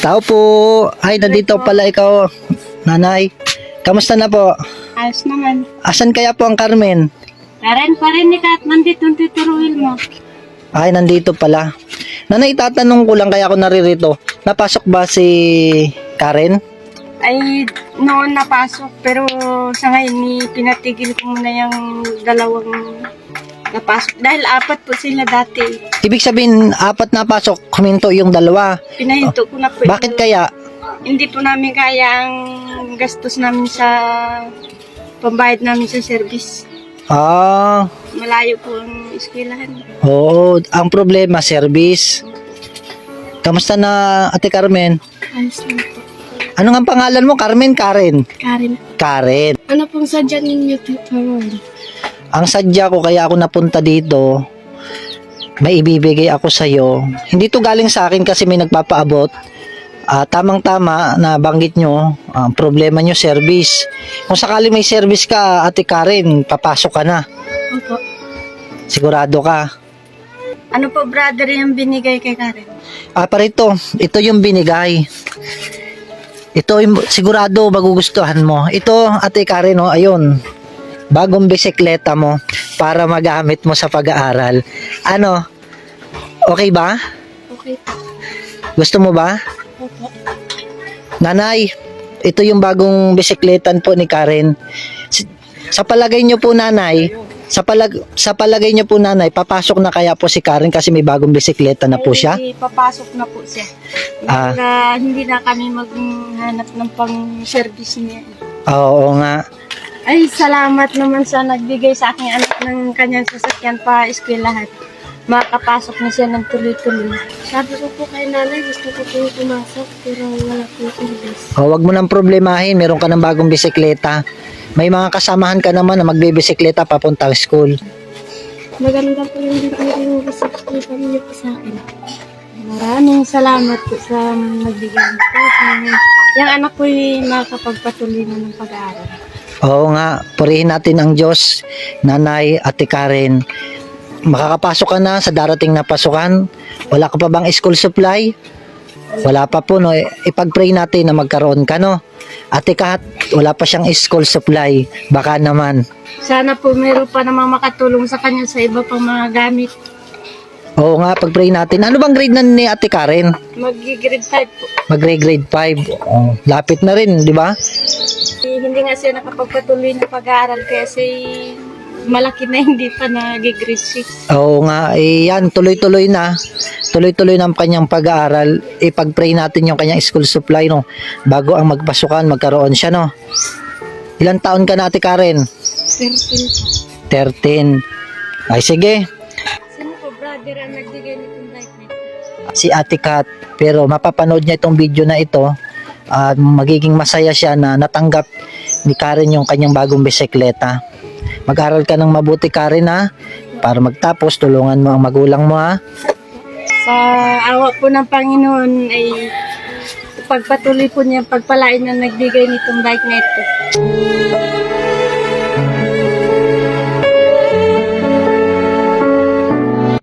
Tao po. Ay, nandito pala ikaw, nanay. Kamusta na po? Ayos naman. Asan kaya po ang Carmen? Karen pa rin ni Kat, nandito ang tuturuin mo. Ay, nandito pala. Nanay, tatanong ko lang kaya ako naririto. Napasok ba si Karen? Ay, noon napasok, pero sa ngayon, pinatigil ko muna yung dalawang napasok. Dahil 4 po sila dati. Ibig sabihin, 4 na pasok, huminto yung 2. Pinahinto ko na po. Bakit kaya? Hindi po namin kaya ang gastos namin sa pambayad namin sa service. Ah, Malayo po ang eskwelahan. oo. Ang problema, service. Kamusta na, Ate Carmen? Ayos lang po. Ano nga pangalan mo? Carmen, Karen? Karen. Karen. Ano pong sadya ninyo, tuturuin? Ang sadya ko kaya ako napunta dito, may ibibigay ako sa'yo. Hindi to galing sa akin kasi may nagpapaabot. Tamang-tama na banggit nyo, ang problema nyo service. Kung sakali may service ka, Ate Karen, papasok ka na. Opo. Sigurado ka. Ano po, brother, yung binigay kay Karen? Parito, ito yung binigay. Ito yung sigurado magugustuhan mo. Ito, Ate Karen, oh, ayun. Bagong bisikleta mo para magamit mo sa pag-aaral. Ano? Okay ba? Okay po. Gusto mo ba? Opo. Nanay, ito yung bagong bisikletan po ni Karen. Sa palagay nyo po, nanay, sa palagay nyo po, nanay, papasok na kaya po si Karen kasi may bagong bisikleta na po siya? Ay, papasok na po siya. Hindi na kami maghanap ng pang-service niya. Oo nga. Ay, salamat naman sa nagbigay sa aking anak ng kanyang sasakyan pa eskwelahan. Makapasok na siya ng tuloy-tuloy. Sabi ko po kay nanay, gusto ko po pumasok pero wala po service. Wag mo nang problemahin, meron ka ng bagong bisikleta. May mga kasamahan ka naman na magbibisikleta papuntang school. Maganda po yung yung reception niyo po sa akin. Maraming salamat po sa nagbigay po. Yung anak ko ay makakapagpatuloy na ng pag-aaral. Oo nga, purihin natin ang Diyos, Nanay, Ate Karen. Makakapasok ka na sa darating na pasukan. Wala ka pa bang school supply? Wala pa po, no? Ipag-pray natin na magkaroon ka, no? Ate Kat, wala pa siyang school supply. Baka naman. Sana po meron pa namang makatulong sa kanya sa iba pang mga gamit. Oo nga, pag-pray natin. Ano bang grade na ni Ate Karen? Mag-grade 5 po. Mag-grade 5. Oh, lapit na rin, di ba? Hindi nga siya nakapagpatuloy ng pag-aaral kasi malaki na hindi pa nag-grade 6. Oo nga, yan, tuloy-tuloy na. Tuloy-tuloy ng kanyang pag-aaral. Ipag-pray natin yung kanyang school supply, no? Bago ang magpasukan, magkaroon siya, no? Ilang taon ka na, Ate Karen? 13. 13. Ay, sige. Sino po, brother, ang nagbigay nitong light net? Si Ate Kat. Pero mapapanood niya itong video na ito. At magiging masaya siya na natanggap ni Karen yung kanyang bagong bisikleta. Mag-aral ka ng mabuti, Karen, ha? Para magtapos, tulungan mo ang magulang mo, ha? Sa awa po ng Panginoon ay pagpatuloy po niya pagpalain na nagbigay nitong light net po.